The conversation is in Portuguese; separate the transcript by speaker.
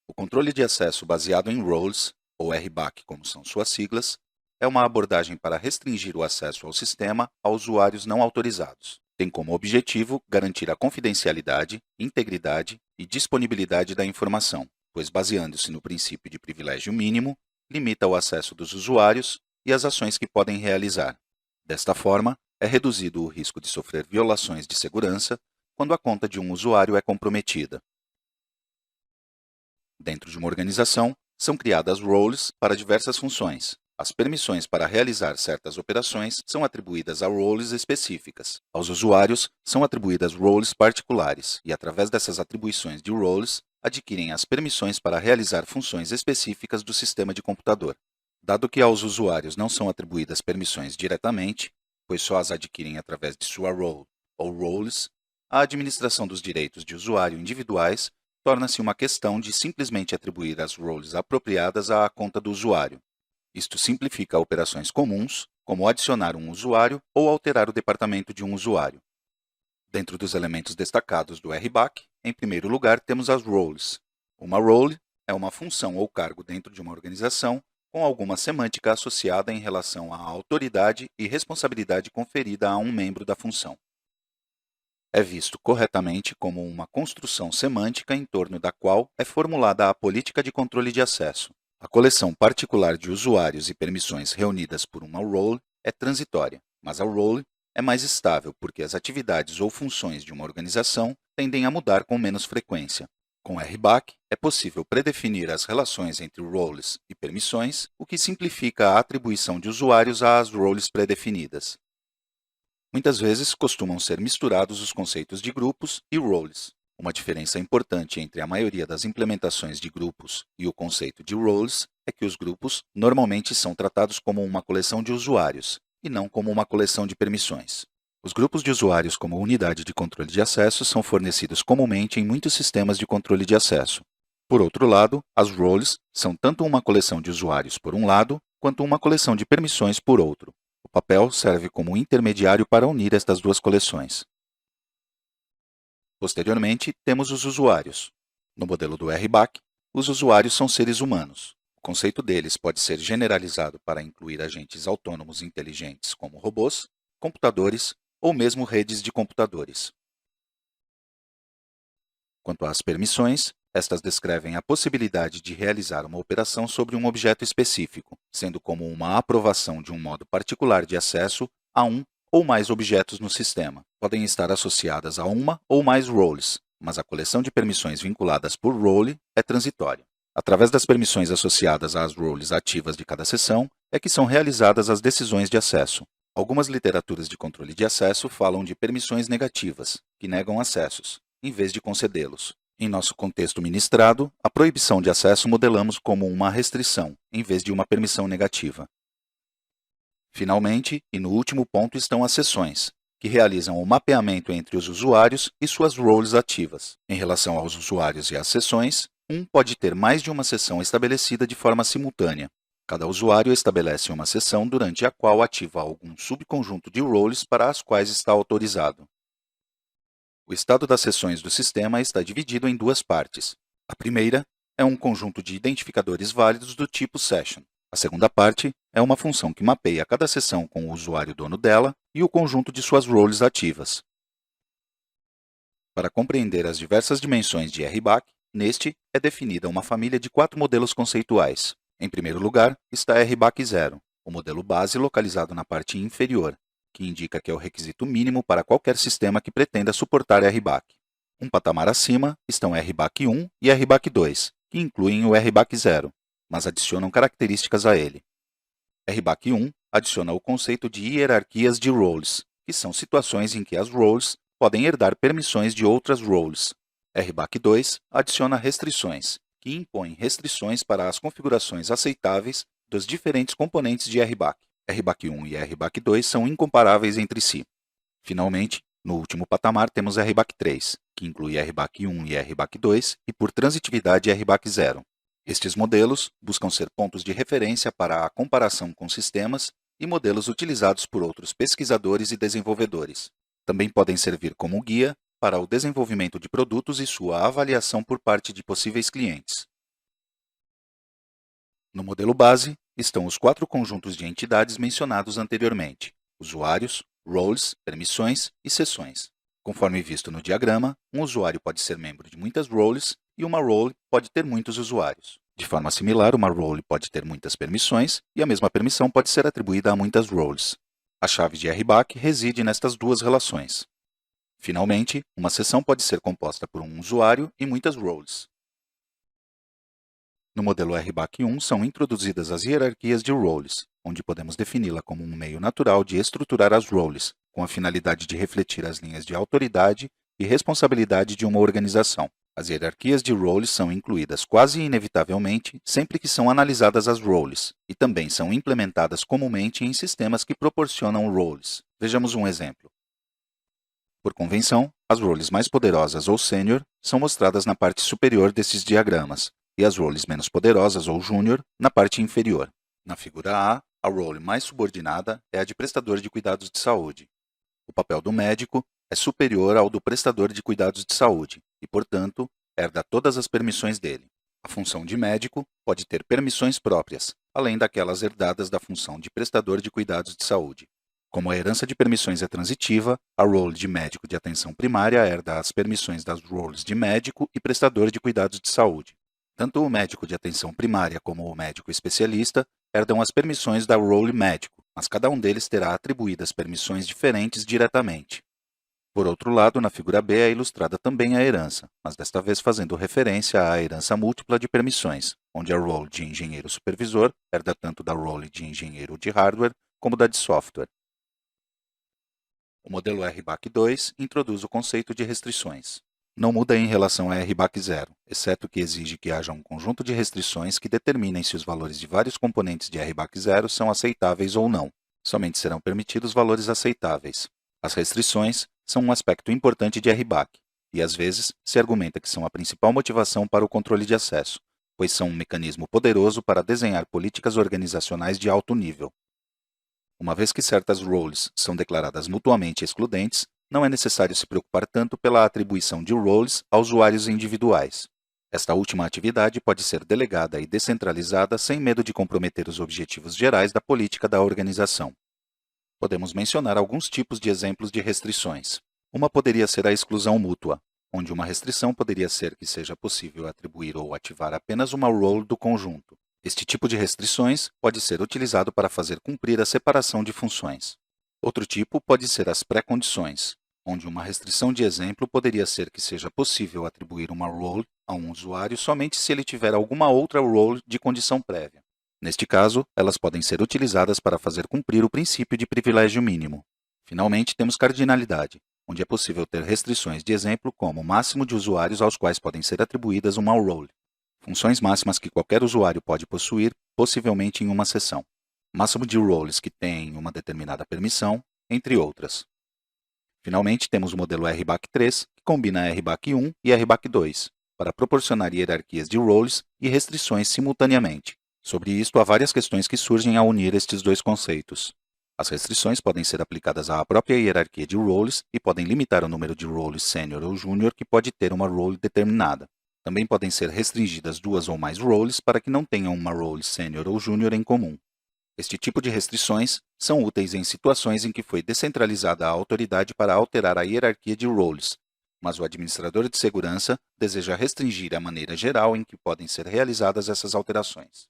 Speaker 1: O controle de acesso baseado em roles, ou RBAC como são suas siglas, é uma abordagem para restringir o acesso ao sistema a usuários não autorizados. Tem como objetivo garantir a confidencialidade, integridade e disponibilidade da informação, pois, baseando-se no princípio de privilégio mínimo, limita o acesso dos usuários e as ações que podem realizar. Desta forma, é reduzido o risco de sofrer violações de segurança quando a conta de um usuário é comprometida. Dentro de uma organização, são criadas roles para diversas funções. As permissões para realizar certas operações são atribuídas a roles específicas. Aos usuários, são atribuídas roles particulares e, através dessas atribuições de roles, adquirem as permissões para realizar funções específicas do sistema de computador. Dado que aos usuários não são atribuídas permissões diretamente, pois só as adquirem através de sua role ou roles, a administração dos direitos de usuário individuais torna-se uma questão de simplesmente atribuir as roles apropriadas à conta do usuário. Isto simplifica operações comuns, como adicionar um usuário ou alterar o departamento de um usuário. Dentro dos elementos destacados do RBAC, em primeiro lugar temos as roles. Uma role é uma função ou cargo dentro de uma organização com alguma semântica associada em relação à autoridade e responsabilidade conferida a um membro da função. É visto corretamente como uma construção semântica em torno da qual é formulada a política de controle de acesso. A coleção particular de usuários e permissões reunidas por uma role é transitória, mas a role é mais estável porque as atividades ou funções de uma organização tendem a mudar com menos frequência. Com RBAC, é possível predefinir as relações entre roles e permissões, o que simplifica a atribuição de usuários às roles predefinidas. Muitas vezes costumam ser misturados os conceitos de grupos e roles. Uma diferença importante entre a maioria das implementações de grupos e o conceito de roles é que os grupos normalmente são tratados como uma coleção de usuários e não como uma coleção de permissões. Os grupos de usuários como unidade de controle de acesso são fornecidos comumente em muitos sistemas de controle de acesso. Por outro lado, as roles são tanto uma coleção de usuários por um lado, quanto uma coleção de permissões por outro. O papel serve como intermediário para unir estas duas coleções. Posteriormente, temos os usuários. No modelo do RBAC, os usuários são seres humanos. O conceito deles pode ser generalizado para incluir agentes autônomos inteligentes como robôs, computadores ou mesmo redes de computadores. Quanto às permissões, estas descrevem a possibilidade de realizar uma operação sobre um objeto específico, sendo como uma aprovação de um modo particular de acesso a um ou mais objetos no sistema. Podem estar associadas a uma ou mais roles, mas a coleção de permissões vinculadas por role é transitória. Através das permissões associadas às roles ativas de cada seção, é que são realizadas as decisões de acesso. Algumas literaturas de controle de acesso falam de permissões negativas, que negam acessos, em vez de concedê-los. Em nosso contexto ministrado, a proibição de acesso modelamos como uma restrição, em vez de uma permissão negativa. Finalmente, e no último ponto estão as sessões, que realizam o mapeamento entre os usuários e suas roles ativas. Em relação aos usuários e às sessões, um pode ter mais de uma sessão estabelecida de forma simultânea. Cada usuário estabelece uma sessão durante a qual ativa algum subconjunto de roles para as quais está autorizado. O estado das sessões do sistema está dividido em duas partes. A primeira é um conjunto de identificadores válidos do tipo session. A segunda parte é uma função que mapeia cada sessão com o usuário dono dela e o conjunto de suas roles ativas. Para compreender as diversas dimensões de RBAC, neste é definida uma família de 4 modelos conceituais. Em primeiro lugar está RBAC 0, o modelo base localizado na parte inferior, que indica que é o requisito mínimo para qualquer sistema que pretenda suportar RBAC. Um patamar acima estão RBAC 1 e RBAC 2, que incluem o RBAC 0, mas adicionam características a ele. RBAC 1 adiciona o conceito de hierarquias de roles, que são situações em que as roles podem herdar permissões de outras roles. RBAC 2 adiciona restrições, que impõem restrições para as configurações aceitáveis dos diferentes componentes de RBAC. RBAC 1 e RBAC 2 são incomparáveis entre si. Finalmente, no último patamar temos RBAC 3, que inclui RBAC 1 e RBAC 2 e, por transitividade, RBAC 0. Estes modelos buscam ser pontos de referência para a comparação com sistemas e modelos utilizados por outros pesquisadores e desenvolvedores. Também podem servir como guia para o desenvolvimento de produtos e sua avaliação por parte de possíveis clientes. No modelo base, estão os 4 conjuntos de entidades mencionados anteriormente: usuários, roles, permissões e sessões. Conforme visto no diagrama, um usuário pode ser membro de muitas roles e uma role pode ter muitos usuários. De forma similar, uma role pode ter muitas permissões e a mesma permissão pode ser atribuída a muitas roles. A chave de RBAC reside nestas duas relações. Finalmente, uma sessão pode ser composta por um usuário e muitas roles. No modelo RBAC1 são introduzidas as hierarquias de roles, onde podemos defini-la como um meio natural de estruturar as roles, com a finalidade de refletir as linhas de autoridade e responsabilidade de uma organização. As hierarquias de roles são incluídas quase inevitavelmente sempre que são analisadas as roles, e também são implementadas comumente em sistemas que proporcionam roles. Vejamos um exemplo. Por convenção, as roles mais poderosas ou sênior são mostradas na parte superior desses diagramas, e as roles menos poderosas ou júnior na parte inferior. Na figura a role mais subordinada é a de prestador de cuidados de saúde. O papel do médico é superior ao do prestador de cuidados de saúde e, portanto, herda todas as permissões dele. A função de médico pode ter permissões próprias, além daquelas herdadas da função de prestador de cuidados de saúde. Como a herança de permissões é transitiva, a role de médico de atenção primária herda as permissões das roles de médico e prestador de cuidados de saúde. Tanto o médico de atenção primária como o médico especialista herdam as permissões da role médico, mas cada um deles terá atribuídas permissões diferentes diretamente. Por outro lado, na figura B é ilustrada também a herança, mas desta vez fazendo referência à herança múltipla de permissões, onde a role de engenheiro supervisor herda tanto da role de engenheiro de hardware como da de software. O modelo RBAC2 introduz o conceito de restrições. Não muda em relação a RBAC 0, exceto que exige que haja um conjunto de restrições que determinem se os valores de vários componentes de RBAC 0 são aceitáveis ou não. Somente serão permitidos valores aceitáveis. As restrições são um aspecto importante de RBAC, e às vezes se argumenta que são a principal motivação para o controle de acesso, pois são um mecanismo poderoso para desenhar políticas organizacionais de alto nível. Uma vez que certas roles são declaradas mutuamente excludentes, não é necessário se preocupar tanto pela atribuição de roles a usuários individuais. Esta última atividade pode ser delegada e descentralizada sem medo de comprometer os objetivos gerais da política da organização. Podemos mencionar alguns tipos de exemplos de restrições. Uma poderia ser a exclusão mútua, onde uma restrição poderia ser que seja possível atribuir ou ativar apenas uma role do conjunto. Este tipo de restrições pode ser utilizado para fazer cumprir a separação de funções. Outro tipo pode ser as pré-condições, onde uma restrição de exemplo poderia ser que seja possível atribuir uma role a um usuário somente se ele tiver alguma outra role de condição prévia. Neste caso, elas podem ser utilizadas para fazer cumprir o princípio de privilégio mínimo. Finalmente, temos cardinalidade, onde é possível ter restrições de exemplo como o máximo de usuários aos quais podem ser atribuídas uma role. Funções máximas que qualquer usuário pode possuir, possivelmente em uma sessão. Máximo de roles que têm uma determinada permissão, entre outras. Finalmente, temos o modelo RBAC3, que combina RBAC1 e RBAC2, para proporcionar hierarquias de roles e restrições simultaneamente. Sobre isto, há várias questões que surgem ao unir estes dois conceitos. As restrições podem ser aplicadas à própria hierarquia de roles e podem limitar o número de roles sênior ou júnior que pode ter uma role determinada. Também podem ser restringidas duas ou mais roles para que não tenham uma role sênior ou júnior em comum. Este tipo de restrições são úteis em situações em que foi descentralizada a autoridade para alterar a hierarquia de roles, mas o administrador de segurança deseja restringir a maneira geral em que podem ser realizadas essas alterações.